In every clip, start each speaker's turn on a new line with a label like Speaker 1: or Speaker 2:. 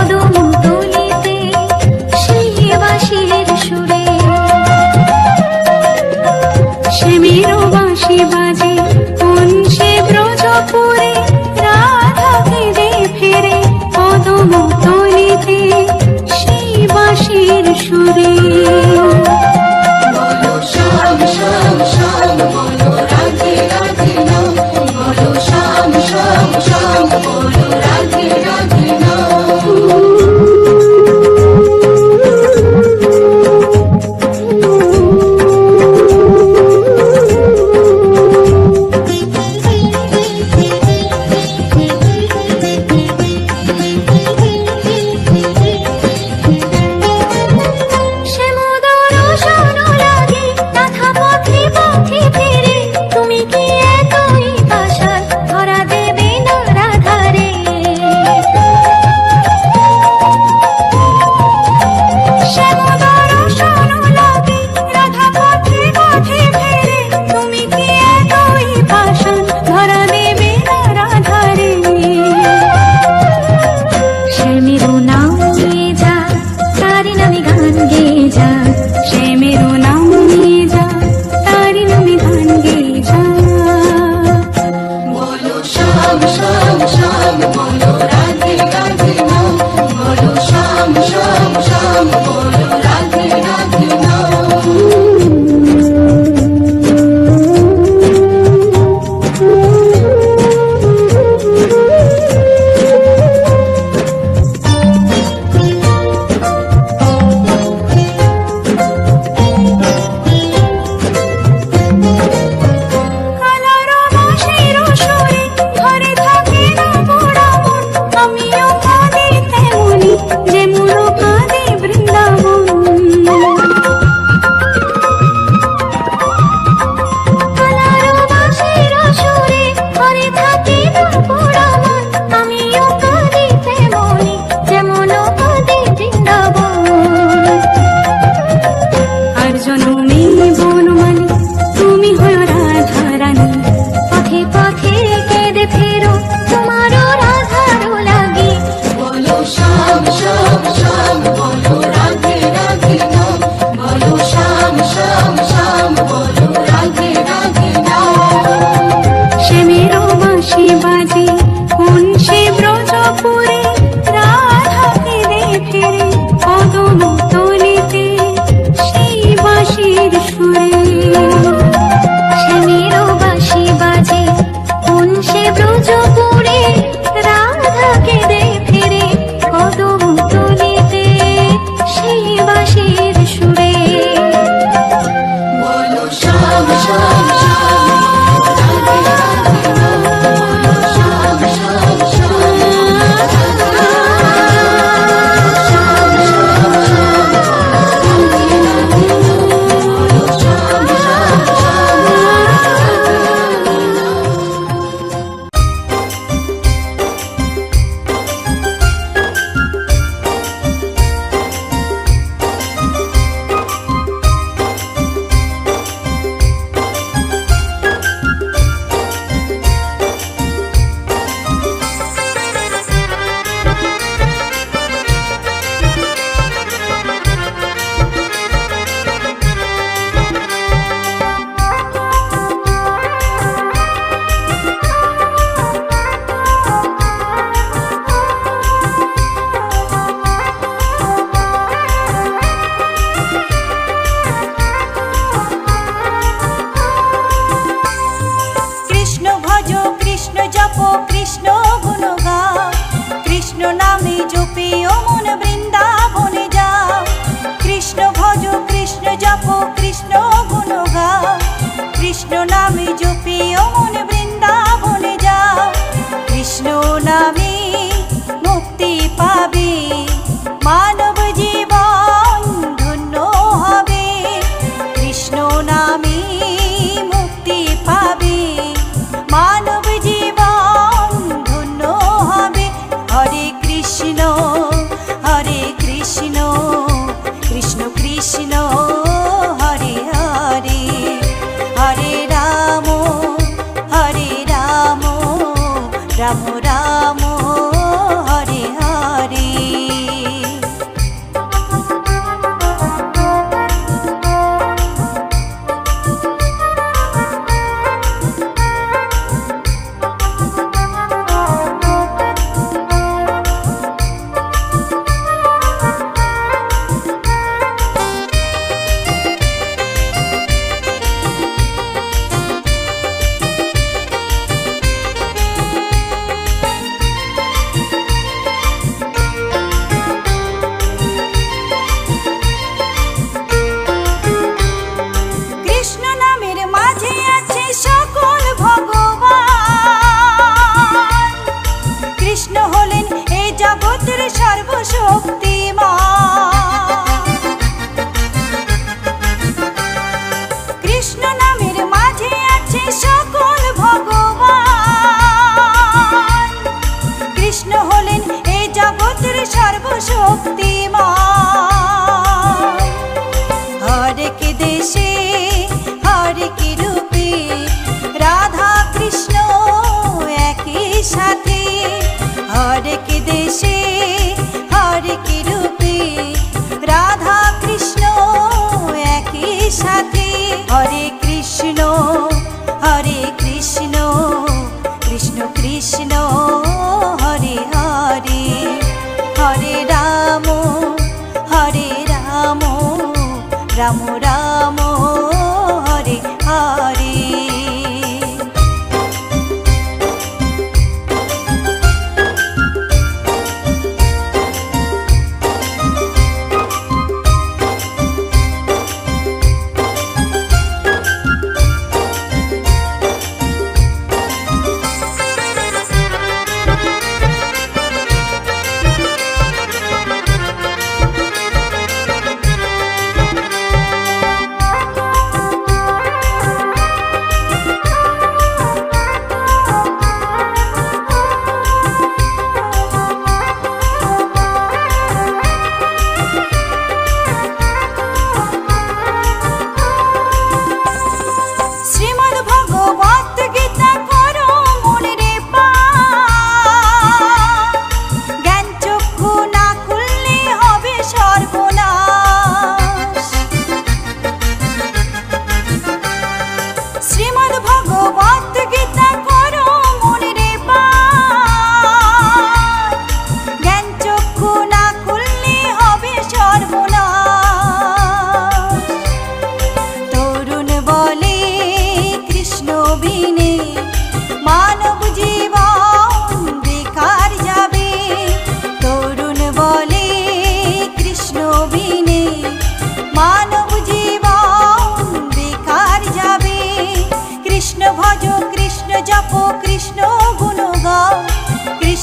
Speaker 1: কদম তলিতে সেই বাঁশির সুরে শ্যামের বাঁশি বাজে কোন সে ব্রজপুরে রাধাকে যে ফেরে কদম তলিতে সেই বাঁশির সুরে বলো শ্যাম শ্যাম শ্যাম বলো রাধে রাধে নাম বলো শ্যাম শ্যাম শ্যাম বলো রাধে রাধে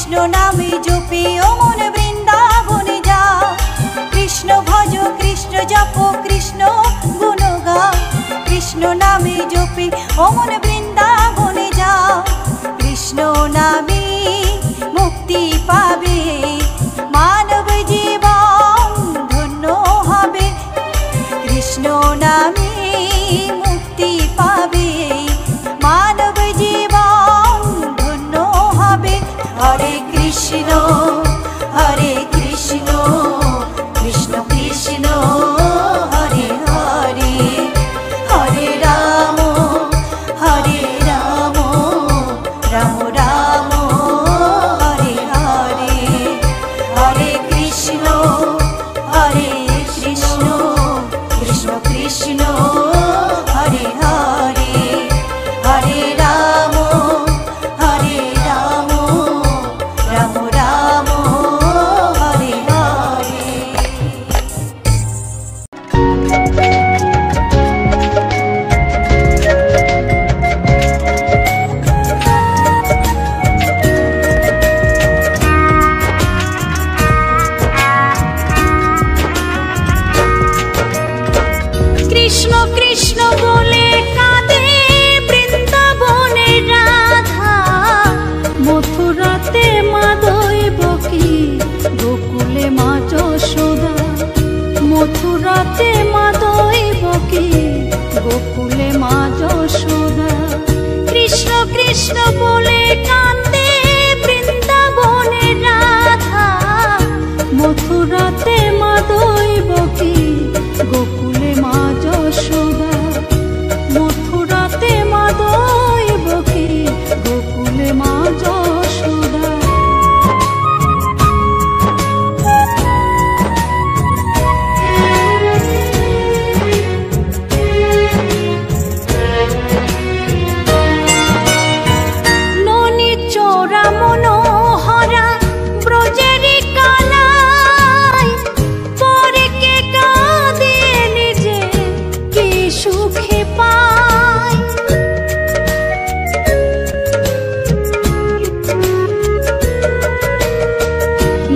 Speaker 2: কৃষ্ণ নামে জপে অমন বৃন্দাবনে যাও, কৃষ্ণ ভজ কৃষ্ণ জপ কৃষ্ণ গুণ গাও, কৃষ্ণ নামে জপে অমন বৃন্দাবনে যাও, কৃষ্ণ নামে মুক্তি পাবে মানব জীবন ধন্য হবে, কৃষ্ণ নামে মুক্তি পাবে মানব জীবন ধন্য হবে। হরে কৃষ্ণ কৃষ্ণ কৃষ্ণ হরে হরে, হরে রাম রাম রাম হরে হরে, হরে কৃষ্ণ কৃষ্ণ কৃষ্ণ হরে হরে, হরে রাম রাম রাম হরে হরে।
Speaker 3: কৃষ্ণ কৃষ্ণ বলে কাঁদে বৃন্দাবনে রাধা, মথুরাতে মা দৈবকী গোকুলে মা যশোদা, মথুরাতে মা দৈবকী গোকুলে মা যশোদা। কৃষ্ণ কৃষ্ণ বলে কাঁদে বৃন্দাবনে রাধা, মথুরাতে মা দৈবকী গোকুলে মা যশোদা, মথুরাতে মা দৈবকী গোকুলে মা যশোদা। ননি চোরা মনোহরা ব্রজেরি কানাই, পরে কে কাঁদিয়ে নিজে কি সুখে পায়।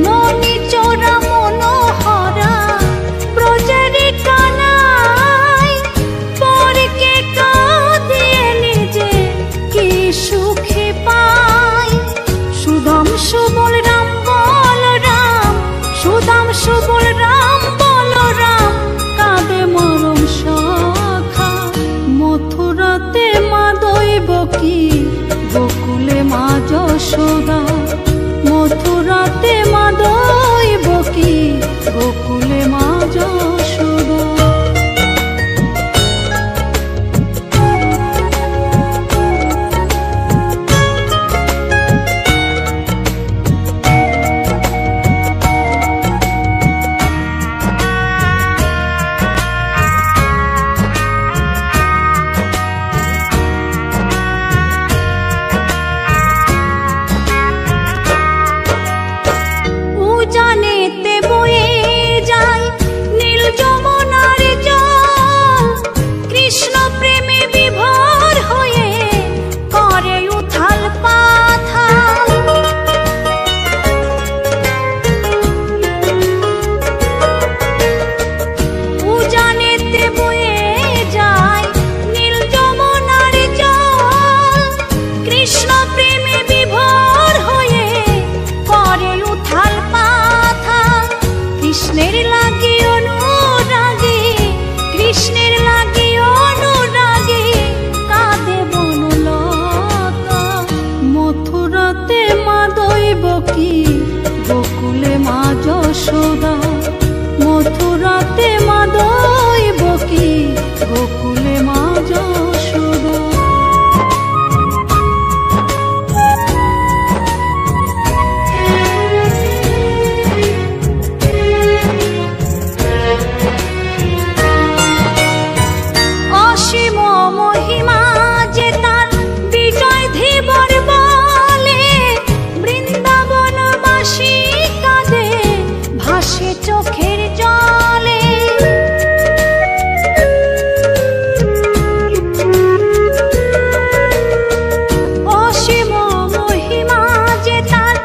Speaker 3: ননি চোরা মনোহরা ব্রজেরি কানাই, পরে কে কাঁদিয়ে নিজে কি সুখে পায়। সুদাম সুবল রাম বলরাম, সুদাম সুবল রাম বলরাম কাঁদে মরম শাখা, মথুরাতে মা দৈবকী গোকুলে মা যশোদা, মথুরাতে মা দৈবকী গোকুলে মা যশোদা। উজানেতে বয়ে যায় নীল যমুনার জল, কৃষ্ণ প্রেমে বিভোর হয়ে করে উথাল পাথাল। উজানেতে বয়ে যায় নীল যমুনার জল, কৃষ্ণ প্রেমে বিভোর হয়ে করে উথাল পাথাল। কৃষ্ণের লাগি অনুরাগী, কৃষ্ণের লাগি অনুরাগী কাঁদে বনলতা, মথুরাতে মা দৈবকী গোকুলে মা যশোদা, মথুরাতে মা দৈবকী গোকুলে মা যশোদা। অসীম মহিমা যে তার বিজয় ধীবর বলে, বৃন্দাবনবাসী কাঁদে ভাসে চোখের জলে। অসীম মহিমা যে তার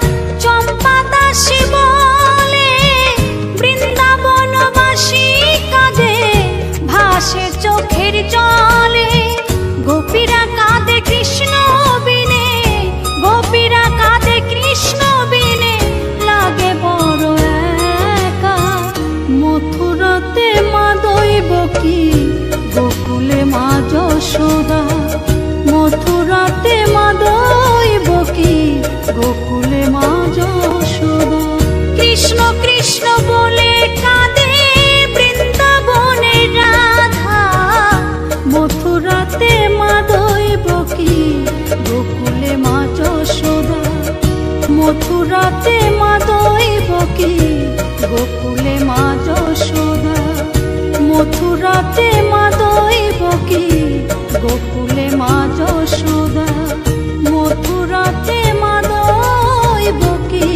Speaker 3: যশোদা, মথুরাতে মা দৈবকী, গোকুলে মা যশোদা। কৃষ্ণ কৃষ্ণ বলে কাঁদে বৃন্দাবনে রাধা, মথুরাতে মা দৈবকী, গোকুলে মা যশোদা। মথুরাতে মা দৈবকী, গোকুলে মা যশোদা। মথুরাতে মা দৈবকী, গোকুলে মা যশোদা। মথুরাতে মা দৈবকী।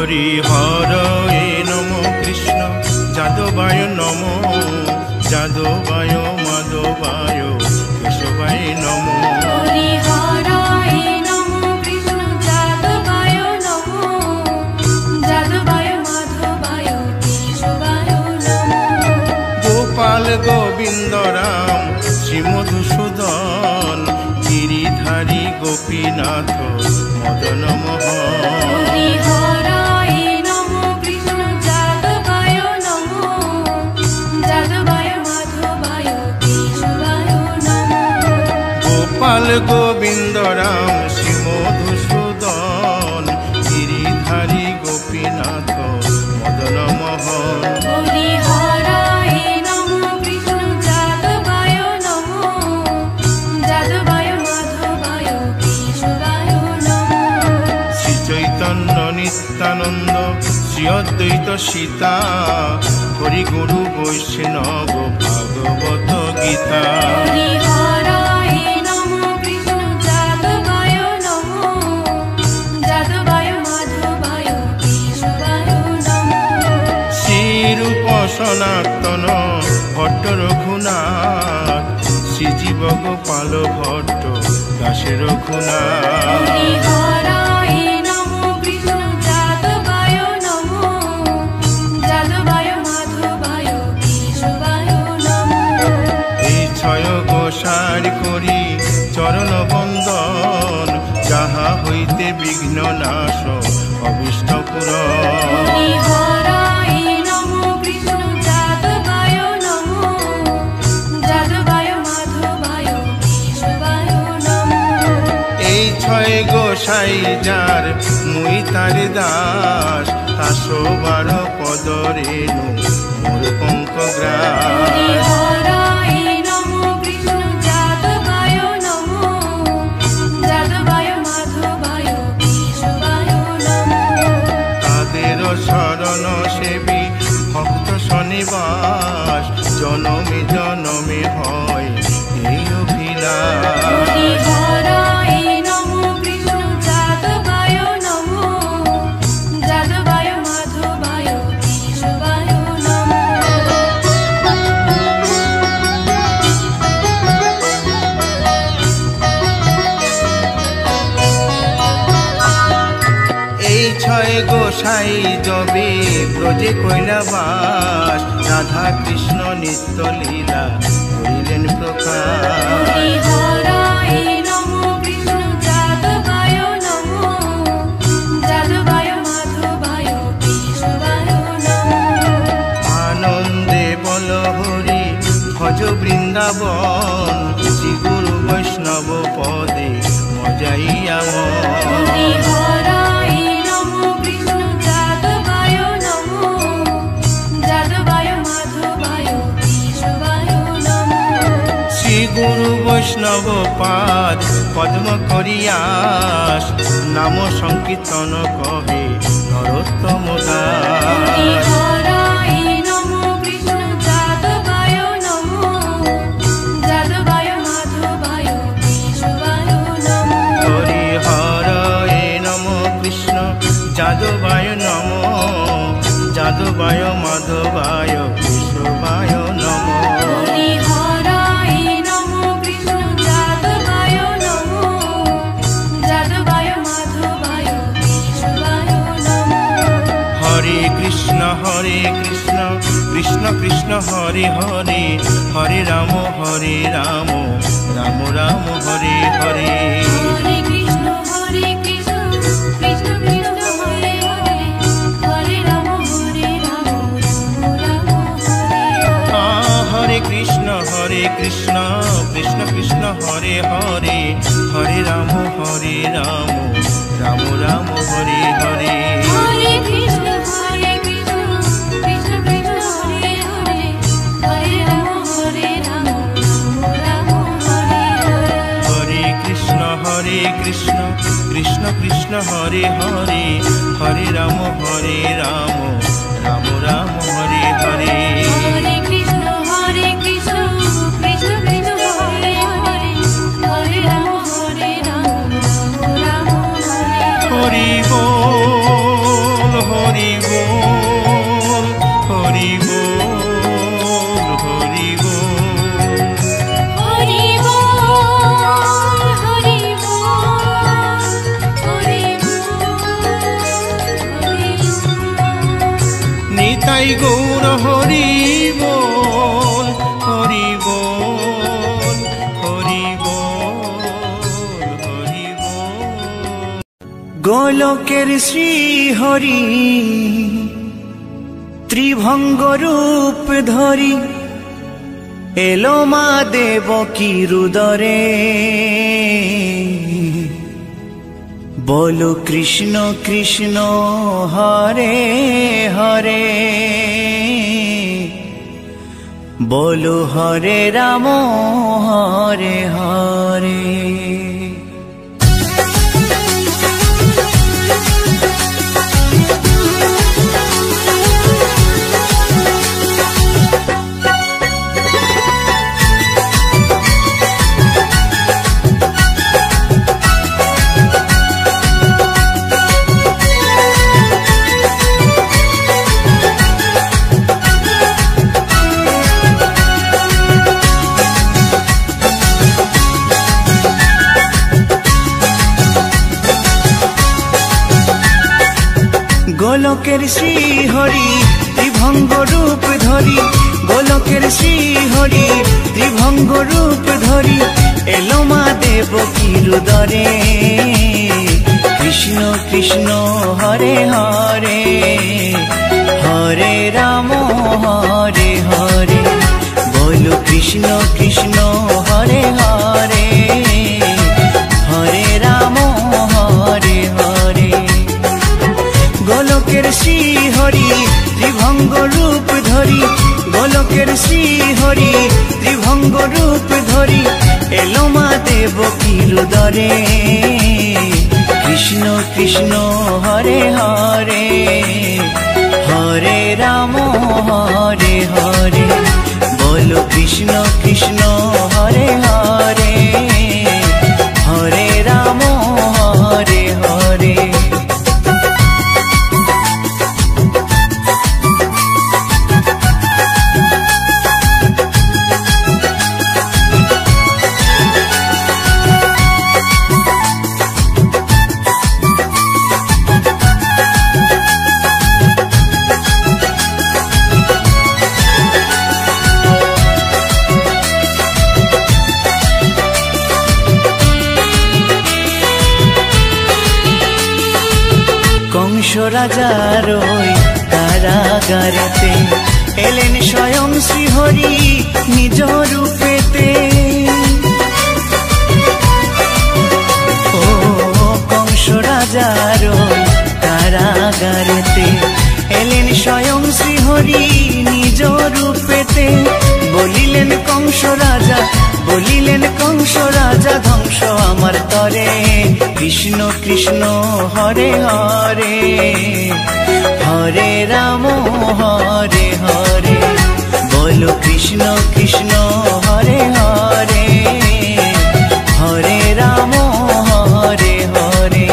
Speaker 4: হরি হরয়ে নম কৃষ্ণ যাদবায় নম যাদবায় মাধবায় কেশবায় নম
Speaker 3: হরি হরায় নমো কৃষ্ণ যাদবায় নমো যাদবায় মাধবায় কেশবায় নমো
Speaker 4: গোপাল গোবিন্দ রাম শ্রী মধুসূদন গিরিধারী গোপীনাথ মদন মোহন
Speaker 3: হরি হরায় নমো কৃষ্ণ যাদবায় নমো যাদবায় মাধবায় কেশবায় নমো
Speaker 4: গোপাল গোবিন্দ রাম শ্রী মধুসূদন গিরিধারী গোপীনাথ মদন মোহন
Speaker 3: হরি হরায় নমো কৃষ্ণ যাদবায় নমো যাদবায় মাধবায় কেশবায় নমো
Speaker 4: শ্রী চৈতন্য নিত্যানন্দ শ্রী অদ্বৈত সীতা হরি গুরু বৈষ্ণব ভাগবত গীতা
Speaker 3: হরি হরায় নমো কৃষ্ণ যাদবায় নমো যাদবায় মাধবায় কেশবায় নমো
Speaker 4: শ্রীরূপ সনাতন ভট্ট রঘুনাথ শ্রীজীব গোপাল ভট্ট দাসে রঘুনাথ
Speaker 3: হরি হরায় নমো কৃষ্ণ যাদবায় নমো যাদবায় মাধবায় কেশবায় নমো
Speaker 4: এই ছয় গোসার করি চরণ বন্দন যাহা হইতে বিঘ্ন নাশ অবিষ্ট পুরন
Speaker 3: হরি হরায় নমো কৃষ্ণ যাদবায় নমো যাদবায় মাধবায় কেশবায় নমো
Speaker 4: এই ছয় গোসাই যার মুই তার দাস তাসো বার পদ রেণু মোর পঙ্ক
Speaker 3: হরি
Speaker 4: গ্রাস
Speaker 3: হরায় নমো কৃষ্ণ যাদবায় নমো যাদবায় মাধবায় কেশবায় নমো
Speaker 4: তাদের শরণ সেবী ভক্ত শনিবাস জনমে জনমে হয় এই অভিলাষ
Speaker 3: হরি হরায় নমো কৃষ্ণ যাদবায় নমো যাদবায় মাধবায় কেশবায় নমো
Speaker 4: এই ছয় গোসাই যবে ব্রজে কৈলাবাস রাধা কৃষ্ণ নিত্য লীলা করিলেন প্রকাশ
Speaker 3: হরি হরায় নমো কৃষ্ণ যাদবায় নমো যাদবায় মাধবায় কেশবায় নমো
Speaker 4: আনন্দে বল হরি ভজ বৃন্দাবন শ্রী গুরু বৈষ্ণব পদে মজাইয়া
Speaker 3: হরি হরায় নমো কৃষ্ণ যাদবায় নমো যাদবায় মাধবায় কেশবায় নমো
Speaker 4: শ্রী গুরু বৈষ্ণব পাদ পদ্ম করিয়াস নাম সংকীর্তন কহে নরোত্তম
Speaker 3: হরি
Speaker 4: দাস
Speaker 3: হরায় নমো কৃষ্ণ যাদবায় নমো যাদবায় মাধবায় কেশবায় নমো
Speaker 4: হরি হরয়ে নম কৃষ্ণ যাদবায় নম যাদবায় মাধবায় কেশবায় নম
Speaker 3: হরি হরায় নমো কৃষ্ণ যাদবায় নমো যাদবায় মাধবায় কেশবায় নমো
Speaker 4: হরে কৃষ্ণ কৃষ্ণ কৃষ্ণ হরে হরে হরে রাম রাম রাম হরে হরে
Speaker 3: হরে কৃষ্ণ কৃষ্ণ কৃষ্ণ হরে হরে হরে রাম রাম হরে হরে
Speaker 4: হরে কৃষ্ণ কৃষ্ণ কৃষ্ণ হরে হরে হরে রাম রাম রাম হরে হরে
Speaker 3: হরে কৃষ্ণ কৃষ্ণ কৃষ্ণ কৃষ্ণ হরে হরে হরে রাম রাম হরে হরে
Speaker 4: হরে কৃষ্ণ কৃষ্ণ কৃষ্ণ হরে হরে হরে রাম রাম রাম হরে হরে
Speaker 3: হরে কৃষ্ণ কৃষ্ণ কৃষ্ণ কৃষ্ণ হরে হরে হরে রাম রাম রাম হরে হরে
Speaker 4: হরি বল গাই গৌর হরি বল, হরি বল, হরি বল, হরি বল।
Speaker 5: গোলকের শ্রী হরি ত্রিভঙ্গ রূপ ধরি এলো মা দেবকী রুদরে। বলো কৃষ্ণ কৃষ্ণ হরে হরে, বলো হরে রাম হরে হরে। গোলকের শ্রী হরি ত্রিভঙ্গ রূপ ধরি, গোলকের শ্রী হরি ত্রিভঙ্গ রূপ ধরি এলো মা দেবকী রুদরে। কৃষ্ণ কৃষ্ণ হরে হরে, হরে রাম হরে হরে, বলো কৃষ্ণ কৃষ্ণ হরে হরে, হরে রাম হরে হরে। গোলকের শ্রী হরি ত্রিভঙ্গ রূপ ধরি, গোলকের শ্রী হরি ত্রিভঙ্গ রূপ ধরি এলো মা দেবকী রুদরে। কৃষ্ণ কৃষ্ণ হরে হরে, হরে রাম হরে হরে, বলো কৃষ্ণ কৃষ্ণ হরে হরে, হরে রাম হরে হরে। কংস রাজার ওই কারাগারেতে এলেন স্বয়ং শ্রীহরি নিজ রূপেতে। ও কংস রাজার ওই কারাগারেতে এলেন স্বয়ং শ্রীহরি নিজ রূপেতে। বলিলেন কংস রাজা, বলিলেন কংস রাজা, ধ্বংস আমার তরে। কৃষ্ণ কৃষ্ণ হরে হরে, হরে রাম হরে হরে, বলো কৃষ্ণ কৃষ্ণ হরে হরে, হরে রাম হরে হরে।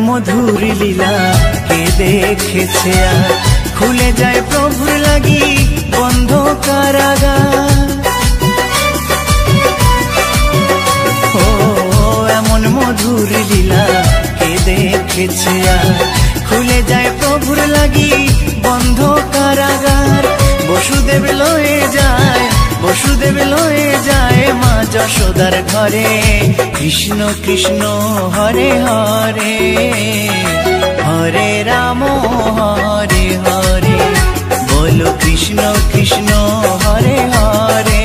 Speaker 5: মধুর লীলা কে দেখেছে আর, খুলে যায় প্রভুর লাগি বন্ধ কারাগার। ও এমন মধুর লীলা কে দেখেছে আর, খুলে যায় প্রভুর লাগি বন্ধ কারাগার। বসুদেব লয়ে যায়, বসুদেব লয়ে যায় মা যশোদার ঘরে। কৃষ্ণ কৃষ্ণ হরে হরে, হরে রাম হরে হরে, বলো কৃষ্ণ কৃষ্ণ হরে হরে,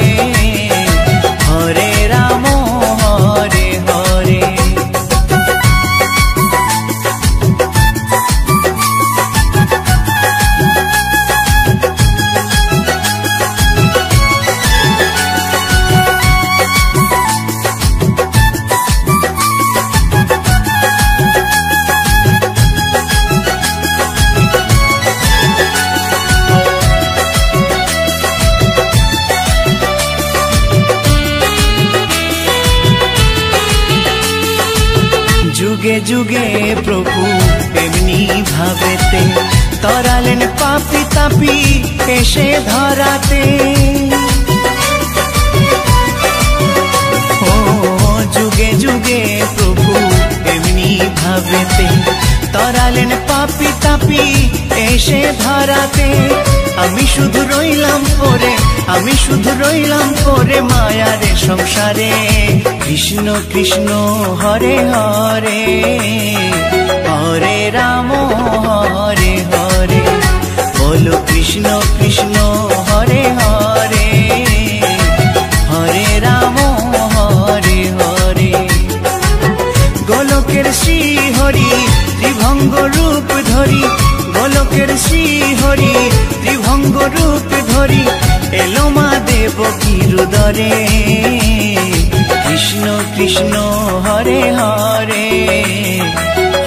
Speaker 5: হরে রাম হরে হরে। যুগে যুগে প্রভু এমনি ভাবেতে তরালেন পাপি তাপি এসে ধরাতে। ও যুগে যুগে প্রভু এমনি ভাবেতে তরালেন পাপি তাপি এসে ধরাতে। আমি শুধু রইলাম পরে, আমি শুধু রইলাম পরে মায়ারে সংসারে। কৃষ্ণ কৃষ্ণ হরে হরে, হরে রাম হরে হরে। বলো কৃষ্ণ কৃষ্ণ হরে হরে, হরে রাম হরে হরে। গোলকের শ্রী হরি ত্রিভঙ্গ রূপ ধরি, গোলকের শ্রী হরি ত্রিভঙ্গ রূপ ধরি এলো মা দেবকীর উদরে। কৃষ্ণ কৃষ্ণ হরে হরে,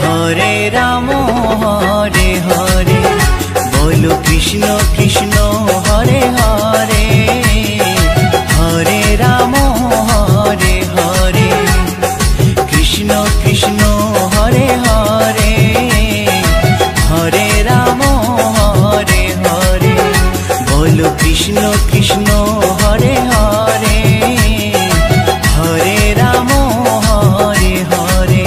Speaker 5: হরে রাম হরে হরে। বলো কৃষ্ণ কৃষ্ণ হরে হরে, হরে রাম হরে হরে। কৃষ্ণ কৃষ্ণ হরে হরে, হরে রাম হরে হরে। বলো কৃষ্ণ কৃষ্ণ হরে হরে, হরে রাম হরে হরে।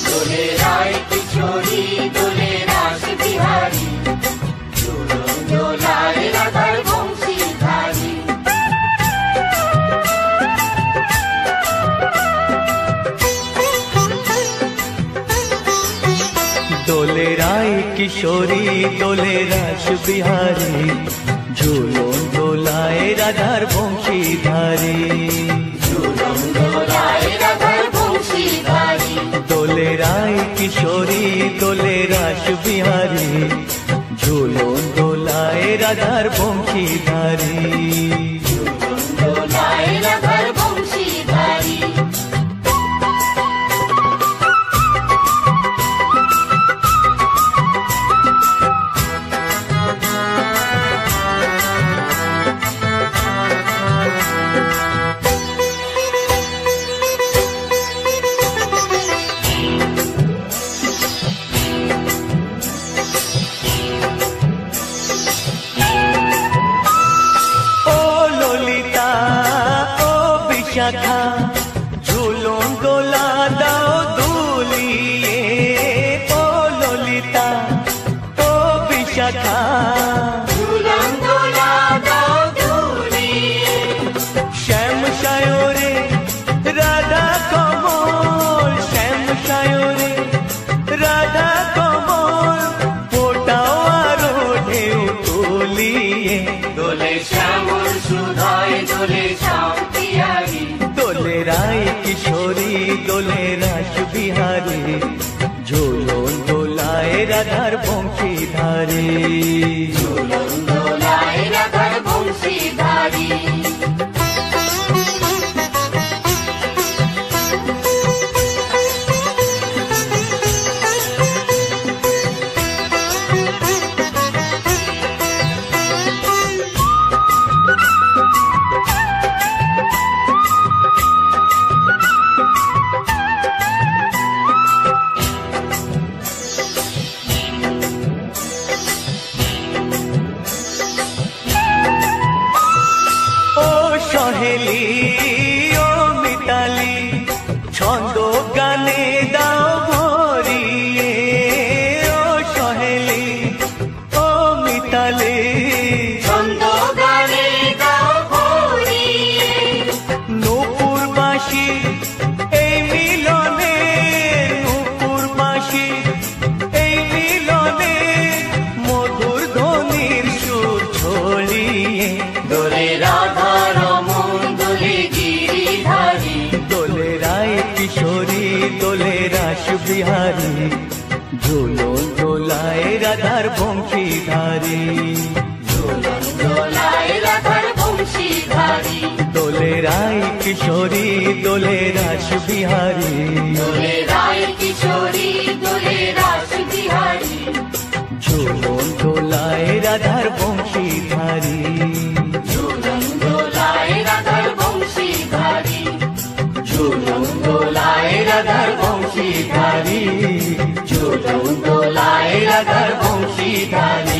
Speaker 6: দোলে রায় কিশোরী দোলে রাস বিহারী, ঝুলন দোলায় রাধার বংশীধারী। দোলে রায় কিশোরী দোলে রাস বিহারী, ঝুলন দোলায় রাধার বংশীধারী। ঝুলন দোলা দাও দুলিয়ে, ও ললিতা ও বিশাখা। ঝুলন দোলা দাও দুলিয়ে, শ্যাম সায়রে রাধা কমল, শ্যাম সায়রে রাধা কমল। ফোটাও আরো ঢেউ তুলিয়ে, দোলে শ্যামল সুধায় দোলে শ্যাম পিয়ারি। দোলে রায় কিশোরী দোলে রাস বিহারী, ঝুলন দোলায় রাধার বংশীধারী। ঝুলন দোলায় রাধার বংশীধারী। বিহারী ঝুলন দোলায় রাধার বংশীধারী
Speaker 1: ঝুলন দোলায় রাধার বংশীধারী
Speaker 6: দোলে রায় কিশোরী দোলে রাস বিহারী
Speaker 1: দোলে রায় কিশোরী দোলে রাস বিহারী
Speaker 6: ঝুলন দোলায় রাধার বংশীধারী
Speaker 1: ঝুলন দোলায় রাধার বংশীধারী ঝুলন দোলায় রাধার বংশীধারী ঝুলন দোলায় রাধার বংশীধারী